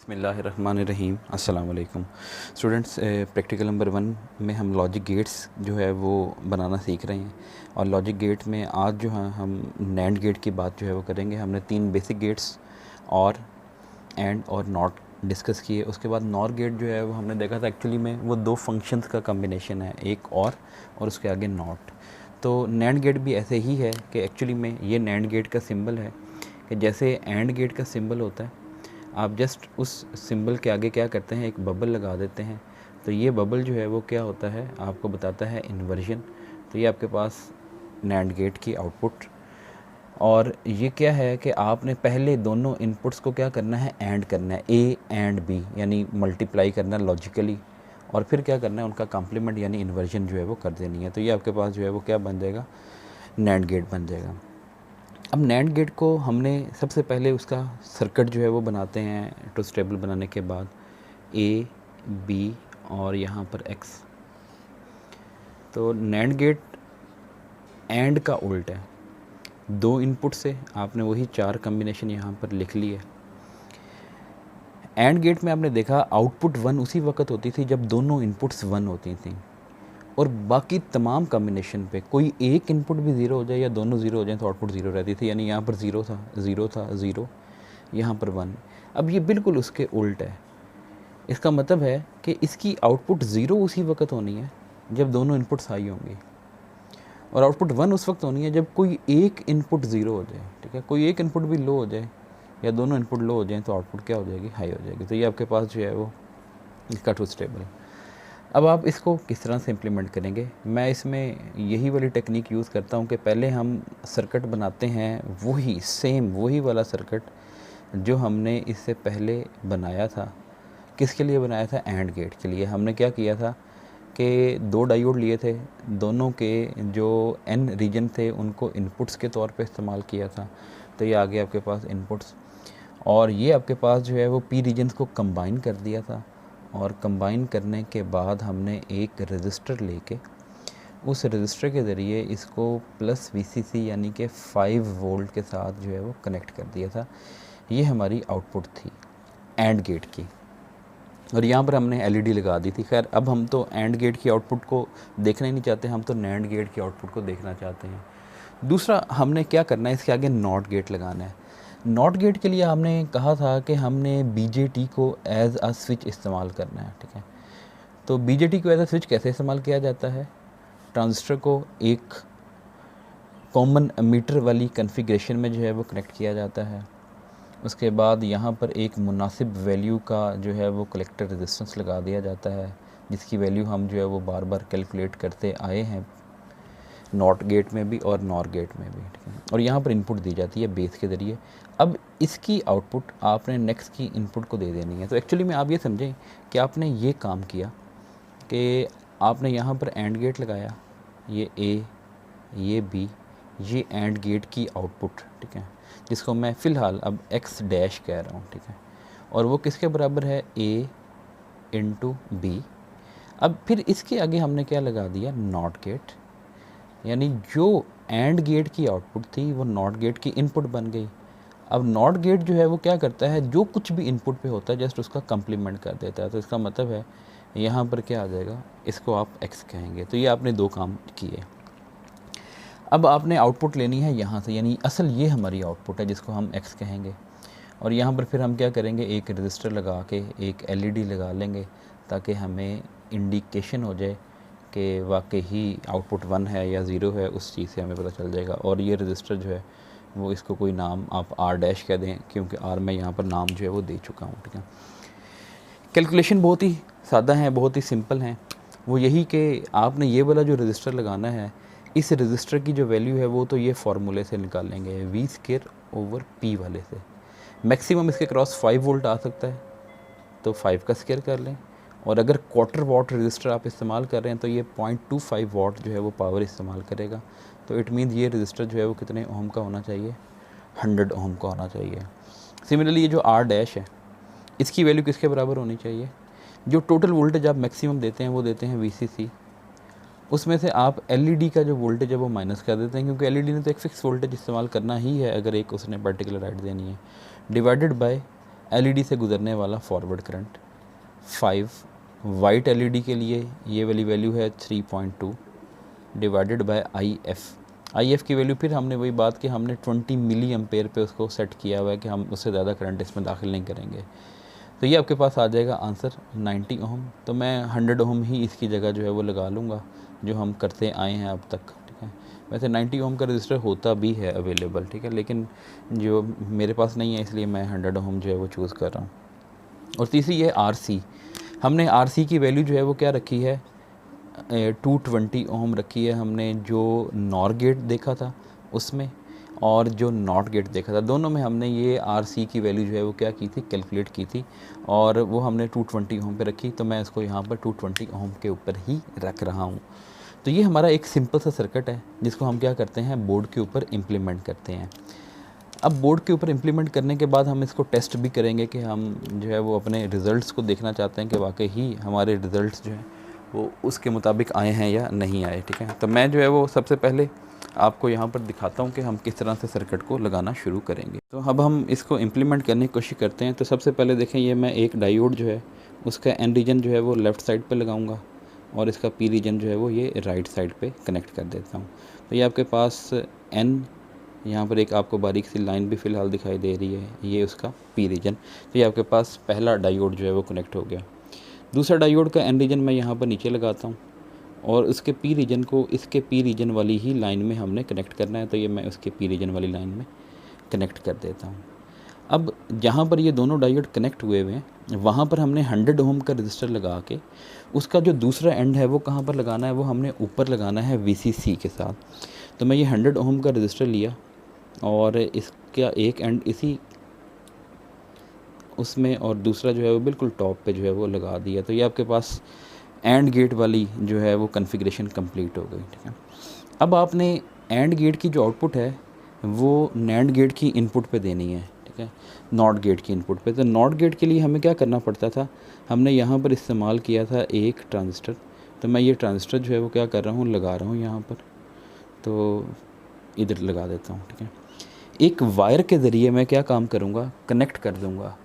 बिस्मिल्लाहिर्रहमानिर्रहीम अस्सलाम वालेकुम स्टूडेंट्स। प्रैक्टिकल नंबर 1 में हम लॉजिक गेट्स जो है वो बनाना सीख रहे हैं। और लॉजिक गेट में आज जो है हम नैंड गेट की बात जो है वो करेंगे। हमने 3 बेसिक गेट्स और एंड और नॉट डिस्कस किए। उसके बाद नॉर गेट जो है वो हमने देखा था एक्चुअली में वो 2 फंक्शंस का कम्बिनेशन है, एक और उसके आगे नॉट। तो नैंड गेट भी ऐसे ही है कि एक्चुअली में ये नैंड गेट का सिंबल है कि जैसे एंड गेट का सिंबल होता है, आप जस्ट उस सिंबल के आगे क्या करते हैं, एक बबल लगा देते हैं। तो ये बबल जो है वो क्या होता है, आपको बताता है इन्वर्जन। तो ये आपके पास नैंड गेट की आउटपुट। और ये क्या है कि आपने पहले दोनों इनपुट्स को क्या करना है, ऐड करना है, ए एंड बी यानी मल्टीप्लाई करना लॉजिकली, और फिर क्या करना है, उनका कॉम्प्लीमेंट यानी इन्वर्जन जो है वो कर देनी है। तो ये आपके पास जो है वो क्या बन जाएगा, नैंड गेट बन जाएगा। अब नैंड गेट को हमने सबसे पहले उसका सर्किट जो है वो बनाते हैं। ट्रुथ टेबल बनाने के बाद ए बी और यहाँ पर एक्स। तो नैंड गेट एंड का उल्ट है, 2 इनपुट से आपने वही 4 कम्बिनेशन यहाँ पर लिख लिए। एंड गेट में आपने देखा आउटपुट 1 उसी वक्त होती थी जब दोनों इनपुट्स 1 होती थी, और बाकी तमाम कॉम्बिनेशन पे कोई एक इनपुट भी ज़ीरो हो जाए या दोनों ज़ीरो हो जाए तो आउटपुट ज़ीरो रहती थी। यानी यहाँ पर ज़ीरो था, ज़ीरो था, ज़ीरो, यहाँ पर 1। अब ये बिल्कुल उसके उल्ट है। इसका मतलब है कि इसकी आउटपुट ज़ीरो उसी वक्त होनी है जब दोनों इनपुट्स हाई होंगी, और आउटपुट 1 उस वक्त होनी है जब कोई एक इनपुट ज़ीरो हो जाए। ठीक है, कोई एक इनपुट भी लो हो जाए या दोनों इनपुट लो हो जाए तो आउटपुट क्या हो जाएगी, हाई हो जाएगी। तो ये आपके पास जो है वो इसका ट्रुथ टेबल। अब आप इसको किस तरह से इम्प्लीमेंट करेंगे, मैं इसमें यही वाली टेक्निक यूज़ करता हूँ कि पहले हम सर्किट बनाते हैं वही सेम वही वाला सर्किट जो हमने इससे पहले बनाया था। किसके लिए बनाया था, एंड गेट के लिए। हमने क्या किया था कि 2 डायोड लिए थे, दोनों के जो एन रीजन थे उनको इनपुट्स के तौर पे इस्तेमाल किया था। तो ये आगे आपके पास इनपुट्स, और ये आपके पास जो है वो पी रीजन्स को कंबाइन कर दिया था। और कंबाइन करने के बाद हमने एक रजिस्टर लेके उस रजिस्टर के ज़रिए इसको प्लस वीसीसी यानी कि 5 वोल्ट के साथ जो है वो कनेक्ट कर दिया था। ये हमारी आउटपुट थी एंड गेट की, और यहाँ पर हमने एलईडी लगा दी थी। खैर अब हम तो एंड गेट की आउटपुट को देखना ही नहीं चाहते, हम तो नैंड गेट की आउटपुट को देखना चाहते हैं। दूसरा हमने क्या करना है, इसके आगे नॉट गेट लगाना है। नॉट गेट के लिए हमने कहा था कि हमने बीजेटी को एज अ स्विच इस्तेमाल करना है। ठीक है, तो बीजेटी को एज अ स्विच कैसे इस्तेमाल किया जाता है, ट्रांजिस्टर को एक कॉमन मीटर वाली कॉन्फ़िगरेशन में जो है वो कनेक्ट किया जाता है। उसके बाद यहाँ पर एक मुनासिब वैल्यू का जो है वो कलेक्टर रेजिस्टेंस लगा दिया जाता है, जिसकी वैल्यू हम जो है वो बार बार कैलकुलेट करते आए हैं, नॉट गेट में भी और नॉर गेट में भी। ठीक है, और यहाँ पर इनपुट दी जाती है बेस के ज़रिए। अब इसकी आउटपुट आपने नेक्स्ट की इनपुट को दे देनी है। तो एक्चुअली में आप ये समझें कि आपने ये काम किया कि आपने यहाँ पर एंड गेट लगाया, ये ए ये बी, ये एंड गेट की आउटपुट। ठीक है, जिसको मैं फ़िलहाल अब एक्स डैश कह रहा हूँ। ठीक है, और वो किसके बराबर है, ए इंटू बी। अब फिर इसके आगे हमने क्या लगा दिया, नॉट गेट, यानी जो एंड गेट की आउटपुट थी वो नॉट गेट की इनपुट बन गई। अब नॉट गेट जो है वो क्या करता है, जो कुछ भी इनपुट पे होता है जस्ट उसका कम्प्लीमेंट कर देता है। तो इसका मतलब है यहाँ पर क्या आ जाएगा, इसको आप एक्स कहेंगे। तो ये आपने 2 काम किए। अब आपने आउटपुट लेनी है यहाँ से, यानी असल ये हमारी आउटपुट है जिसको हम एक्स कहेंगे। और यहाँ पर फिर हम क्या करेंगे, एक रजिस्टर लगा के एक एलईडी लगा लेंगे ताकि हमें इंडिकेशन हो जाए कि वाकई ही आउटपुट 1 है या 0 है, उस चीज़ से हमें पता चल जाएगा। और ये रजिस्टर जो है वो इसको कोई नाम आप आर डैश कह दें, क्योंकि आर में यहाँ पर नाम जो है वो दे चुका हूँ। ठीक है, कैलकुलेशन बहुत ही सादा है, बहुत ही सिंपल है। वो यही कि आपने ये वाला जो रजिस्टर लगाना है, इस रजिस्टर की जो वैल्यू है वो तो ये फार्मूले से निकालेंगे, वी स्क्वायर ओवर पी वाले से। मैक्सिमम इसके क्रॉस 5 वोल्ट आ सकता है, तो 5 का स्क्वायर कर लें। और अगर क्वार्टर वाट रजिस्टर आप इस्तेमाल कर रहे हैं तो ये 0.25 वाट जो है वो पावर इस्तेमाल करेगा। तो इट मीन्स ये रजिस्टर जो है वो कितने ओम का होना चाहिए, 100 ओम का होना चाहिए। सिमिलरली ये जो आर डैश है, इसकी वैल्यू किसके बराबर होनी चाहिए, जो टोटल वोल्टेज आप मैक्सिमम देते हैं वो देते हैं वीसीसी, उसमें से आप एलईडी का जो वोल्टेज है वो माइनस कर देते हैं, क्योंकि एलईडी ने तो एक फ़िक्स वोल्टेज इस्तेमाल करना ही है अगर एक उसने पर्टिकुलर राइट देनी है, डिवाइडेड बाय एलईडी से गुजरने वाला फॉरवर्ड करंट 5, वाइट एलईडी के लिए ये वाली वैल्यू है 3.2 डिवाइडेड बाय IF की वैल्यू फिर हमने वही बात कि हमने 20 मिली एम्पेयर पे उसको सेट किया हुआ है कि हम उससे ज़्यादा करंट इसमें दाखिल नहीं करेंगे। तो ये आपके पास आ जाएगा आंसर 90 ओम। तो मैं 100 ओम ही इसकी जगह जो है वो लगा लूँगा जो हम करते आए हैं अब तक, ठीक है। वैसे 90 ओम का रजिस्टर होता भी है अवेलेबल, ठीक है, लेकिन जो मेरे पास नहीं है इसलिए मैं 100 ओम जो है वो चूज़ कर रहा हूँ। और तीसरी है RC। हमने RC की वैल्यू जो है वो क्या रखी है, 220 ओम रखी है हमने, जो नॉर गेट देखा था उसमें और जो नॉट गेट देखा था, दोनों में हमने ये RC की वैल्यू जो है वो क्या की थी, कैलकुलेट की थी, और वो हमने 220 ओम पे रखी। तो मैं इसको यहाँ पर 220 ओम के ऊपर ही रख रहा हूँ। तो ये हमारा एक सिंपल सा सर्किट है जिसको हम क्या करते हैं, बोर्ड के ऊपर इम्प्लीमेंट करते हैं। अब बोर्ड के ऊपर इम्प्लीमेंट करने के बाद हम इसको टेस्ट भी करेंगे कि हम जो है वो अपने रिज़ल्ट्स को देखना चाहते हैं कि वाकई ही हमारे रिज़ल्ट्स जो हैं वो उसके मुताबिक आए हैं या नहीं आए, ठीक है। तो मैं जो है वो सबसे पहले आपको यहाँ पर दिखाता हूँ कि हम किस तरह से सर्किट को लगाना शुरू करेंगे। तो अब हम इसको इम्प्लीमेंट करने की कोशिश करते हैं। तो सबसे पहले देखें, ये मैं एक डायोड जो है उसका N रीजन जो है वो लेफ़्ट साइड पे लगाऊंगा और इसका P रीजन जो है वो ये राइट साइड पे कनेक्ट कर देता हूँ। तो ये आपके पास N, यहाँ पर एक आपको बारीक सी लाइन भी फ़िलहाल दिखाई दे रही है, ये उसका P रीजन। तो ये आपके पास पहला डायोड जो है वो कनेक्ट हो गया। दूसरा डायोड का N रीजन मैं यहाँ पर नीचे लगाता हूँ और उसके P रीजन को इसके P रीजन वाली ही लाइन में हमने कनेक्ट करना है। तो ये मैं उसके P रीजन वाली लाइन में कनेक्ट कर देता हूँ। अब जहाँ पर ये दोनों डायोड कनेक्ट हुए हुए हैं वहाँ पर हमने 100 ओम का रजिस्टर लगा के उसका जो दूसरा एंड है वो कहाँ पर लगाना है, वो हमने ऊपर लगाना है VCC के साथ। तो मैं ये 100 ओम का रजिस्टर लिया और इसका एक एंड इसी उसमें और दूसरा जो है वो बिल्कुल टॉप पे जो है वो लगा दिया। तो ये आपके पास एंड गेट वाली जो है वो कॉन्फ़िगरेशन कंप्लीट हो गई, ठीक है। अब आपने एंड गेट की जो आउटपुट है वो नैंड गेट की इनपुट पे देनी है, ठीक है, नॉट गेट की इनपुट पे। तो नॉट गेट के लिए हमें क्या करना पड़ता था, हमने यहाँ पर इस्तेमाल किया था एक ट्रांजिस्टर। तो मैं ये ट्रांजिस्टर जो है वो क्या कर रहा हूँ, लगा रहा हूँ यहाँ पर, तो इधर लगा देता हूँ, ठीक है। एक वायर के ज़रिए मैं क्या काम करूँगा, कनेक्ट कर दूँगा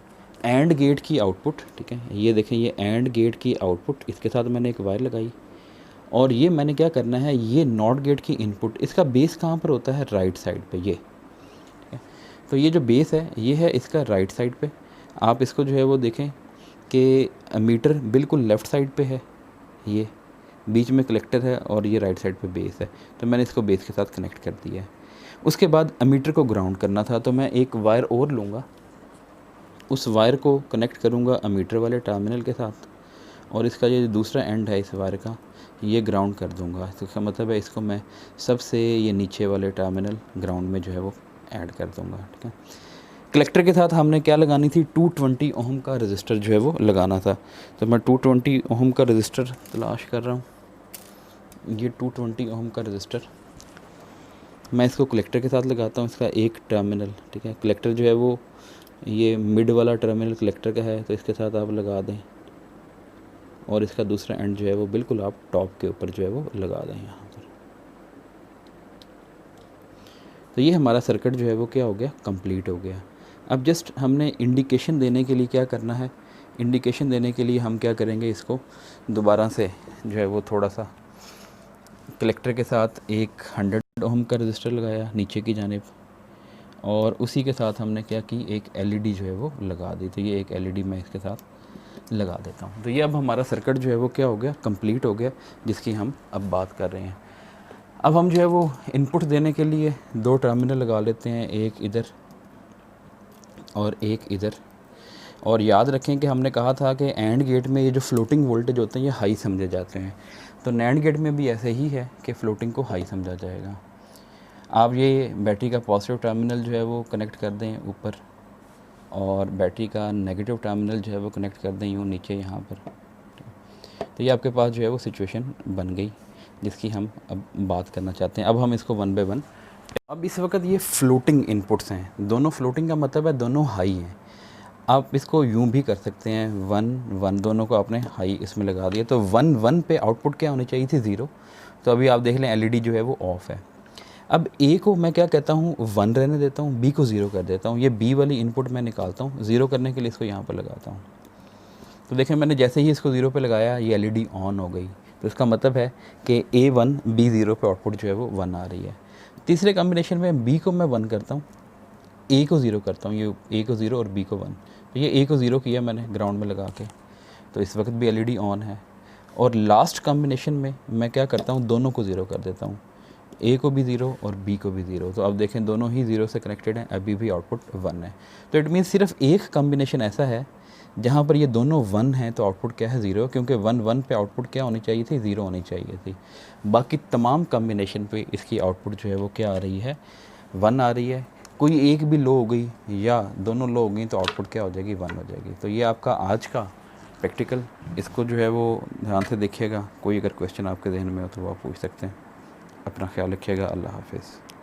एंड गेट की आउटपुट, ठीक है। ये देखें, ये एंड गेट की आउटपुट, इसके साथ मैंने एक वायर लगाई और ये मैंने क्या करना है, ये नॉट गेट की इनपुट, इसका बेस कहाँ पर होता है, राइट साइड पे, ये, ठीक है। तो ये जो बेस है ये है इसका राइट साइड पे। आप इसको जो है वो देखें कि मीटर बिल्कुल लेफ़्ट साइड पे है, ये बीच में कलेक्टर है और ये राइट साइड पे बेस है। तो मैंने इसको बेस के साथ कनेक्ट कर दिया है। उसके बाद अमीटर को ग्राउंड करना था, तो मैं एक वायर और लूँगा, उस वायर को कनेक्ट करूँगा अमीटर वाले टर्मिनल के साथ और इसका ये दूसरा एंड है इस वायर का, ये ग्राउंड कर दूँगा। इसका मतलब है इसको मैं सबसे ये नीचे वाले टर्मिनल ग्राउंड में जो है वो ऐड कर दूँगा, ठीक है। कलेक्टर के साथ हमने क्या लगानी थी, 220 ओम का रजिस्टर जो है वो लगाना था। तो मैं 220 ओम का रजिस्टर तलाश कर रहा हूँ, ये 220 ओम का रजिस्टर मैं इसको कलेक्टर के साथ लगाता हूँ, इसका एक टर्मिनल, ठीक है। कलेक्टर जो है वो ये मिड वाला टर्मिनल कलेक्टर का है, तो इसके साथ आप लगा दें और इसका दूसरा एंड जो है वो बिल्कुल आप टॉप के ऊपर जो है वो लगा दें यहाँ पर। तो ये हमारा सर्किट जो है वो क्या हो गया, कंप्लीट हो गया। अब जस्ट हमने इंडिकेशन देने के लिए क्या करना है, इंडिकेशन देने के लिए हम क्या करेंगे, इसको दोबारा से जो है वो थोड़ा सा कलेक्टर के साथ एक 100 ओम का रजिस्टर लगाया नीचे की जानिब और उसी के साथ हमने क्या की, एक एलईडी जो है वो लगा दी। तो ये एक एलईडी मैं इसके साथ लगा देता हूँ। तो ये अब हमारा सर्किट जो है वो क्या हो गया, कंप्लीट हो गया, जिसकी हम अब बात कर रहे हैं। अब हम जो है वो इनपुट देने के लिए दो टर्मिनल लगा लेते हैं, एक इधर और एक इधर। और याद रखें कि हमने कहा था कि एंड गेट में ये जो फ्लोटिंग वोल्टेज होते हैं ये हाई समझे जाते हैं, तो नैंड गेट में भी ऐसे ही है कि फ़्लोटिंग को हाई समझा जाएगा। आप ये बैटरी का पॉजिटिव टर्मिनल जो है वो कनेक्ट कर दें ऊपर और बैटरी का नेगेटिव टर्मिनल जो है वो कनेक्ट कर दें यूँ नीचे यहाँ पर। तो ये आपके पास जो है वो सिचुएशन बन गई जिसकी हम अब बात करना चाहते हैं। अब हम इसको वन बाय वन, अब इस वक्त ये फ्लोटिंग इनपुट्स हैं, दोनों फ्लोटिंग का मतलब है दोनों हाई हैं। आप इसको यूं भी कर सकते हैं, 1 1 दोनों को आपने हाई इसमें लगा दिया। तो 1 1 पे आउटपुट क्या होनी चाहिए थी, 0। तो अभी आप देख लें एलईडी जो है वो ऑफ़ है। अब ए को मैं क्या कहता हूँ, 1 रहने देता हूँ, बी को 0 कर देता हूँ। ये बी वाली इनपुट मैं निकालता हूँ, 0 करने के लिए इसको यहाँ पर लगाता हूँ। तो देखें मैंने जैसे ही इसको 0 पे लगाया ये एलईडी ऑन हो गई। तो इसका मतलब है कि A1 B0 पे आउटपुट जो है वो 1 आ रही है। तीसरे कॉम्बिनेशन में B को मैं 1 करता हूँ, A को 0 करता हूँ, ये A को 0 और B को 1। तो ये A को 0 किया मैंने ग्राउंड में लगा के, तो इस वक्त भी एलईडी ऑन है। और लास्ट कॉम्बिनेशन में मैं क्या करता हूँ, दोनों को 0 कर देता हूँ, A को भी 0 और B को भी 0। तो अब देखें दोनों ही 0 से कनेक्टेड हैं, अभी भी आउटपुट 1 है। तो इट मीन्स सिर्फ एक कॉम्बिनेशन ऐसा है जहाँ पर ये दोनों 1 हैं तो आउटपुट क्या है, 0, क्योंकि 1 1 पे आउटपुट क्या होनी चाहिए थी, 0 होनी चाहिए थी। बाकी तमाम कॉम्बिनेशन पे इसकी आउटपुट जो है वो क्या आ रही है, 1 आ रही है। कोई एक भी लो हो गई या दोनों लो हो गई तो आउटपुट क्या हो जाएगी, 1 हो जाएगी। तो ये आपका आज का प्रैक्टिकल, इसको जो है वो ध्यान से देखिएगा। कोई अगर क्वेश्चन आपके जहन में हो तो वो आप पूछ सकते हैं। अपना ख्याल रखिएगा। अल्लाह हाफिज़।